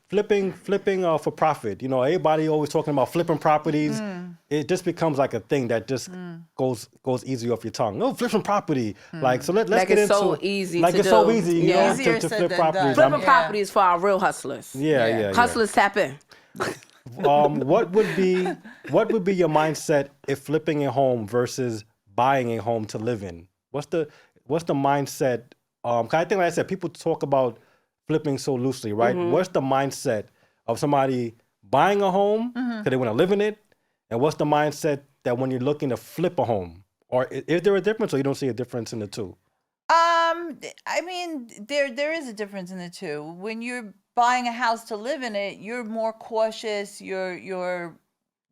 Flipping for profit. You know, everybody always talking about flipping properties. It just becomes like a thing that just goes easy off your tongue. No, flipping property. Like, so let's Like get it's into so easy like to it's do. so easy, you know, Easier to said flip than properties. done. Flipping properties for our real hustlers. Yeah. Hustlers tap in. What would be your mindset if flipping a home versus buying a home to live in? What's the mindset? 'Cause I think, like I said, people talk about flipping so loosely, right? What's the mindset of somebody buying a home because they want to live in it, and what's the mindset that when you're looking to flip a home, or is there a difference, or you don't see a difference in the two? I mean, there is a difference in the two. When you're buying a house to live in it, you're more cautious. You're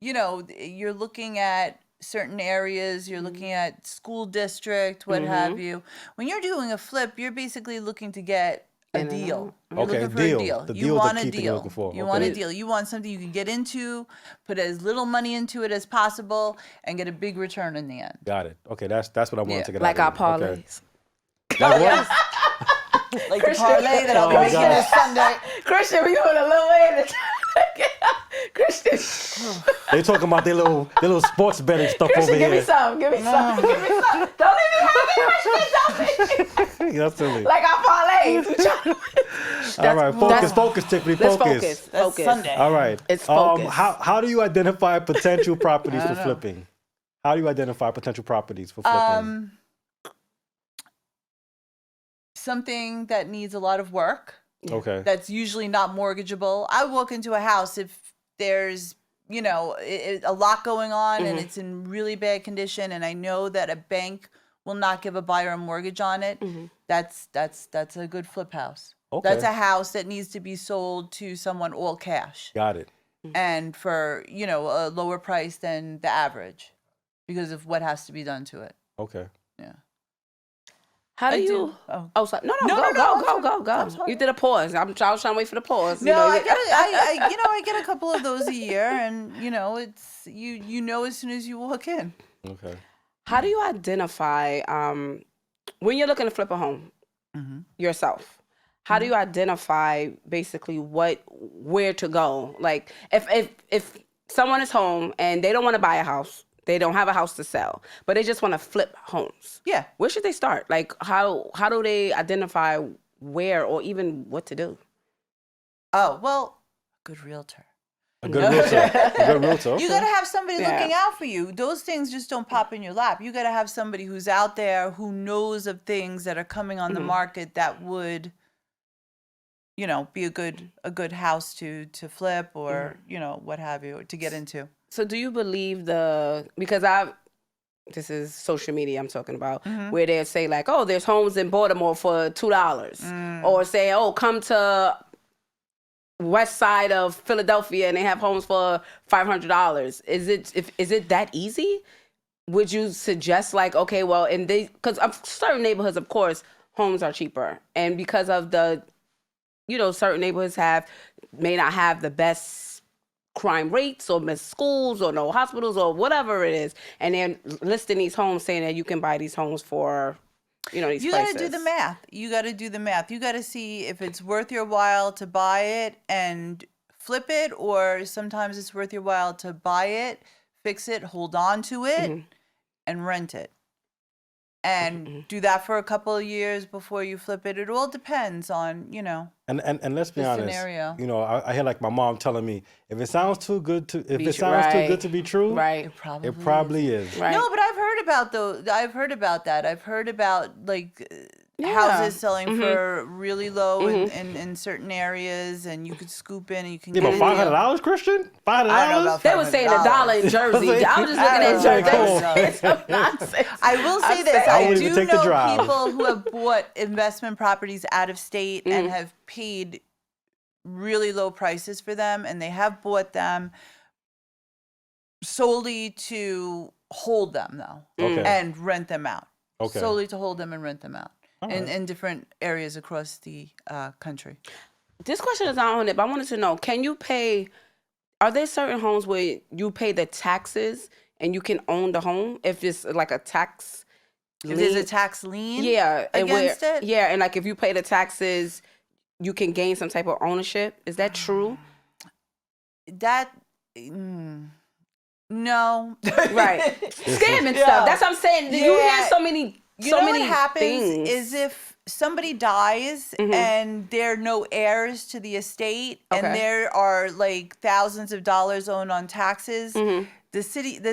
looking at certain areas. You're looking at school district, what have you. When you're doing a flip, you're basically looking to get a deal. You're Okay, looking for a deal. The You deal is want the a key thing you're deal. looking for. You Okay. want a deal. You want something you can get into, put as little money into it as possible, and get a big return in the end. Got it. Okay, that's what I wanted to get Like out our of it. Okay. parlays. Like what? Like the parlay that I'll be making this Sunday. Christian, we going a little way in the Christian. They talking about their little sports betting stuff Christian, over give me here. some. Give me some. Give me some. Don't leave me hanging, Christian. That's silly. Like our parlays. We try- All right, focus, Tiffany, Let's focus. focus. Sunday. All right. It's focus. How do you identify potential properties for flipping? How do you identify potential properties for flipping? Something that needs a lot of work. Okay. That's usually not mortgageable. I walk into a house if there's, a lot going on and it's in really bad condition, and I know that a bank will not give a buyer a mortgage on it. That's a good flip house. Okay. That's a house that needs to be sold to someone all cash. Got it. And for, a lower price than the average because of what has to be done to it. Okay. Yeah. How do you? Oh, sorry. No, go. sorry. You did a pause. I was trying to wait for the pause. No, I get a couple of those a year, and it's as soon as you walk in. Okay. How do you identify when you're looking to flip a home yourself? How do you identify basically where to go? Like if someone is home and they don't want to buy a house, they don't have a house to sell, but they just want to flip homes. Yeah. Where should they start? Like how do they identify where or even what to do? Oh, well, good realtor. A good realtor. You got to have somebody looking out for you. Those things just don't pop in your lap. You got to have somebody who's out there who knows of things that are coming on the market that would, be a good house to flip or, what have you, or to get into. So do you believe because this is social media I'm talking about, where they say like, oh, there's homes in Baltimore for $2, or say, oh, come to west side of Philadelphia and they have homes for $500. Is it that easy? Would you suggest like, okay, well, because of certain neighborhoods, of course, homes are cheaper, and because of the, certain neighborhoods may not have the best crime rates or miss schools or no hospitals or whatever it is, and they're listing these homes saying that you can buy these homes for these prices. You got to do the math. You got to see if it's worth your while to buy it and flip it, or sometimes it's worth your while to buy it, fix it, hold on to it, and rent it. And do that for a couple of years before you flip it. It all depends on, And let's be honest, scenario. I hear like my mom telling me, if it sounds too good to be true, right? It probably is. Right. No, but I've heard about that. I've heard about like houses selling for really low in certain areas, and you could scoop in and you can Yeah, but $500, Christian? $500? They were saying $1 in Jersey. I was just looking at Jersey. I will say this. I wouldn't do even take the know drive. people who have bought investment properties out of state and have paid really low prices for them, and they have bought them solely to hold them, though, and rent them out. Okay. Solely to hold them and rent them out right. in different areas across the country. This question is not on it, but I wanted to know, are there certain homes where you pay the taxes and you can own the home if it's like a tax lien? If there's a tax lien against it? Yeah, and like if you pay the taxes, you can gain some type of ownership. Is that true? That no. Right. Scamming stuff. That's what I'm saying. You hear so many what happens things. is if somebody dies and there are no heirs to the estate and there are like thousands of dollars owed on taxes, the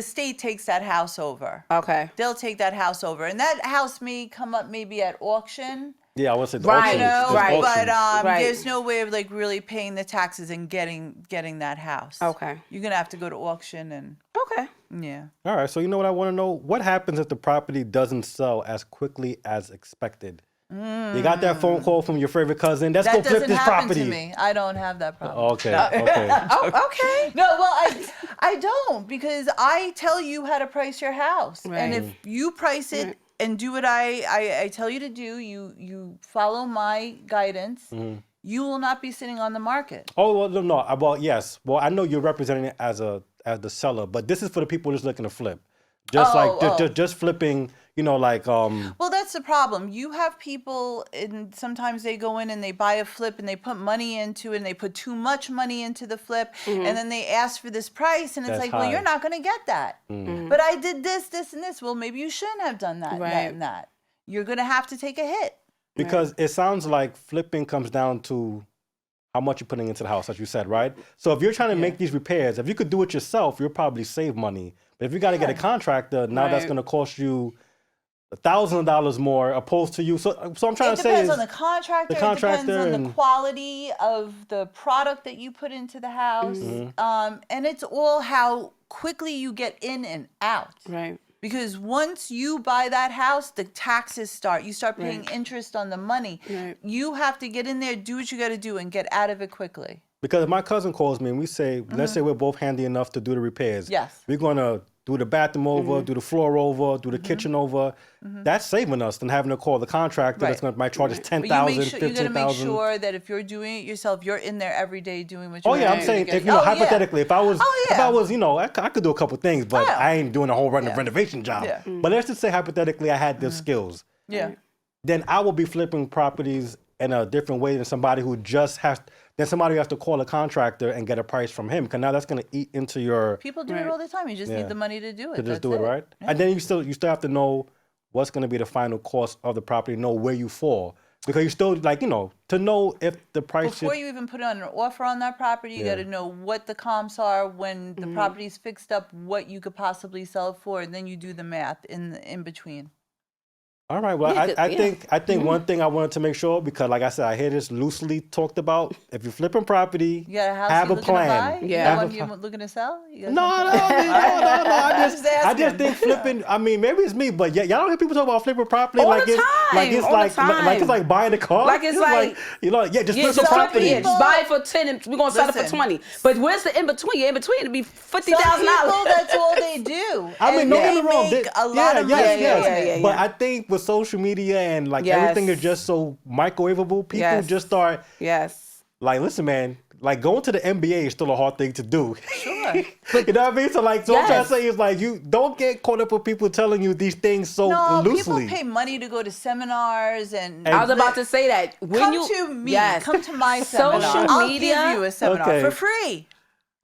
state takes that house over. Okay. They'll take that house over. And that house may come up maybe at auction. Yeah, I would say Right, You know, right. but Right. there's no way of like really paying the taxes and getting that house. Okay. You're gonna have to go to auction and Okay. yeah. All right, so you know what I want to know? What happens if the property doesn't sell as quickly as expected? You got that phone call from your favorite cousin. Let's go That flip doesn't this happen property. to me. I don't have that problem. Okay, okay. Okay. No, well, I don't because I tell you how to price your house, and if you price it and do what I tell you to do, you follow my guidance, you will not be sitting on the market. Oh well, no. Well, yes. Well, I know you're representing it as the seller, but this is for the people just looking to flip, just flipping. You know, like Well, that's the problem. You have people, and sometimes they go in and they buy a flip and they put money into it and they put too much money into the flip and then they ask for this price and it's That's like, well, high. you're not going to get that. But I did this, and this. Well, maybe you shouldn't have done that, Right. that, and that. You're going to have to take a hit. because it sounds like flipping comes down to how much you're putting into the house, as you said, right? So if you're trying to make these repairs, if you could do it yourself, you'll probably save money. But if you got to get a contractor, now that's Right. going to cost you $1,000 more opposed to you. So I'm trying It to say depends is on the contractor. It contractor depends on and- the quality of the product that you put into the house. And it's all how quickly you get in and out. Right. Because once you buy that house, the taxes start. You start paying interest on the money. Right. You have to get in there, do what you got to do, and get out of it quickly. because if my cousin calls me and we say, let's say we're both handy enough to do the repairs. Yes. We're going to do the bathroom over, do the floor over, do the kitchen over. That's saving us than having to call the contractor that's going to might charge us But you $10,000, make sure, you got to make $15,000. sure that if you're doing it yourself, you're in there every day doing what you Oh yeah, I'm saying if hypothetically, if I was, I could do a couple things, but Yeah. I ain't doing a whole renovation job. Yeah. But let's just say hypothetically, I had the skills. Yeah. Then I will be flipping properties in a different way than somebody who just has. Then somebody who has to call a contractor and get a price from him, because now that's going to eat into your People do it all the time. You just need the money to do it. to just That's do it, right? Yeah. And then you still have to know what's going to be the final cost of the property, know where you fall, because you still to know if the price. Before you even put on an offer on that property, you got to know what the comps are when the property's fixed up, what you could possibly sell it for, and then you do the math in between. All right. Well, Yeah, I think one thing I wanted to make sure, because like I said, I hear this loosely talked about. If you're flipping property, You got a house have you're a looking plan. to buy? Yeah. You got one you're looking to sell? You got No. something- I just asking. think flipping. I mean, maybe it's me, but y'all don't hear people talk about flipping property All like the it's like time, it's all the like time. it's like buying a car. Like it's like- just Yeah, flip the just property. just buy it for 10 and we're gonna sell it for Listen. 20. But where's the in between? Your in between to be Some $50,000. people, that's all they do. I mean, And don't they get me wrong. make a lot of money. Yeah. But I think with social media and like Yes. everything is just so microwavable, people Yes. just start Yes. like, listen, man, like going to the NBA is still a hard thing to do. Sure. You know what I mean? So what I'm trying to Yes. say is like, you don't get caught up with people telling you these things so No, loosely. people pay money to go to seminars and I was about to say that. When come you to me. Yes. Come to my Social seminar. I'll media- give you a seminar Okay. for free.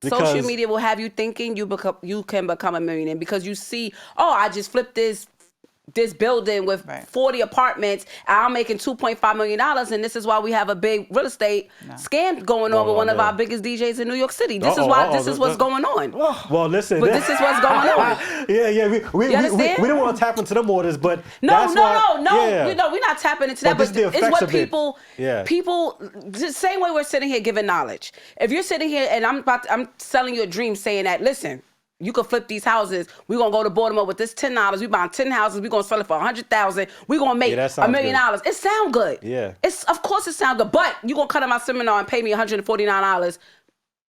Social Because- media will have you thinking you can become a millionaire because you see, oh, I just flipped this building with Right. 40 apartments. I'm making $2.5 million, and this is why we have a big real estate scam going on with one of yeah. our biggest DJs in New York City. This is Uh-oh, why. uh-oh, This is what's going on. Well, listen. But this is what's going on. We understand? don't want to tap into them orders, but No, that's why, no. yeah. We're not tapping into But that. this But is the it's effects what of it. people, Yeah. people, the same way we're sitting here giving knowledge. If you're sitting here and I'm selling you a dream, saying that, listen, you can flip these houses. We're gonna go to Baltimore with this $10. We buying 10 houses. We're gonna sell it for $100,000. We're gonna make that $1 sounds million. good. It sound good. Yeah. Of course it sound good. But you gonna come to my seminar and pay me $149.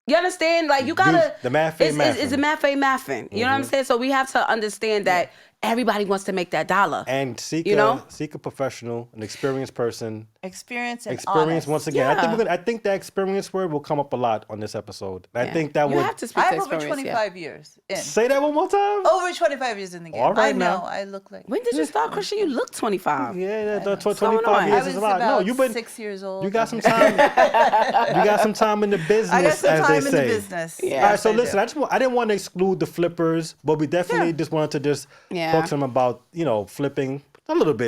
You understand? Like you gotta. The math ain't It's the math ain't mathing. You know what I'm saying? So we have to understand that everybody wants to make that dollar. And seek You know? seek a professional, an experienced person. Experience and Experience honest. once again. Yeah. I think that experience word will come up a lot on this episode. I Yeah. think that you would have to speak I to have over experience. 25 years in. say that one more time. Over 25 years in the game. All right I know. now. I look like. When did you start, Christian? You look 25. Yeah, So 25 annoying. years I was is a lot. about No, you've been 6 years old. You got some time. You got some time in the business, I got some as time they in the say. business. Yeah. All right, so Yes, I listen, do. I didn't want to exclude the flippers, but we definitely just wanted to Yeah. talk to them about, flipping a little bit.